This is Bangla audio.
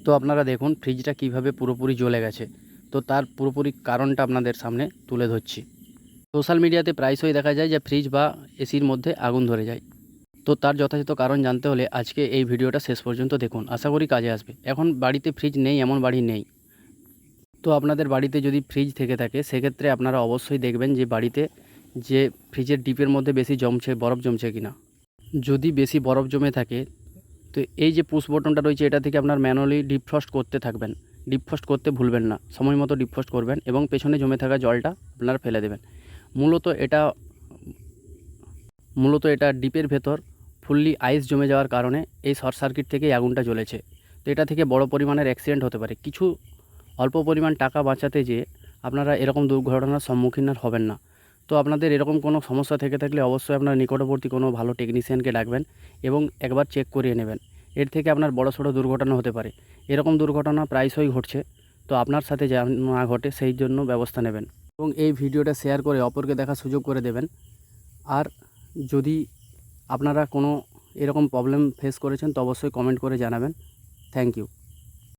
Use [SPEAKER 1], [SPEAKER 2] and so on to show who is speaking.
[SPEAKER 1] তো আপনারা দেখুন ফ্রিজটা কিভাবে পুরোপুরি জ্বলে গেছে। তো তার পুরোপুরি কারণটা আপনাদের সামনে তুলে ধরছি। সোশ্যাল মিডিয়াতে প্রায়শই দেখা যায় যে ফ্রিজ বা এসির মধ্যে আগুন ধরে যায়। তো তার যথাযথ কারণ জানতে হলে আজকে এই ভিডিওটা শেষ পর্যন্ত দেখুন, আশা করি কাজে আসবে। এখন বাড়িতে ফ্রিজ নেই এমন বাড়ি নেই। তো আপনাদের বাড়িতে যদি ফ্রিজ থেকে থাকে সেক্ষেত্রে আপনারা অবশ্যই দেখবেন যে বাড়িতে যে ফ্রিজের ডিপের মধ্যে বেশি বরফ জমছে কিনা। যদি বেশি বরফ জমে থাকে তো এই যে পুশ বটনটা রয়েছে এটা থেকে আপনার ম্যানুয়ালি ডিফ্রস্ট করতে থাকবেন। ডিফ্রস্ট করতে ভুলবেন না, সময় মতো ডিফ্রস্ট করবেন এবং পেছনে জমে থাকা জলটা আপনারা ফেলে দেবেন। মূলত এটা ডিপের ভেতর ফুললি আইস জমে যাওয়ার কারণে এই শর্ট সার্কিট থেকেই আগুনটা জ্বলেছে। তো এটা থেকে বড় পরিমাণের অ্যাক্সিডেন্ট হতে পারে। কিছু অল্প পরিমাণ টাকা বাঁচাতে যেয়ে আপনারা এরকম দুর্ঘটনার সম্মুখীন আর হবেন না। তো আপনাদের এরকম কোনো সমস্যা থেকে থাকলে অবশ্যই আপনার নিকটবর্তী কোনো ভালো টেকনিশিয়ানকে ডাকবেন এবং একবার চেক করিয়ে নেবেন। এর থেকে আপনার বড়সড় দুর্ঘটনা হতে পারে। এরকম দুর্ঘটনা প্রায়শই ঘটছে। তো আপনার সাথে যেন না ঘটে সেই জন্য ব্যবস্থা নেবেন এবং এই ভিডিওটা শেয়ার করে অপরকে দেখার সুযোগ করে দেবেন। আর যদি আপনারা কোনো এরকম প্রবলেম ফেস করেছেন তো অবশ্যই কমেন্ট করে জানাবেন। Thank you.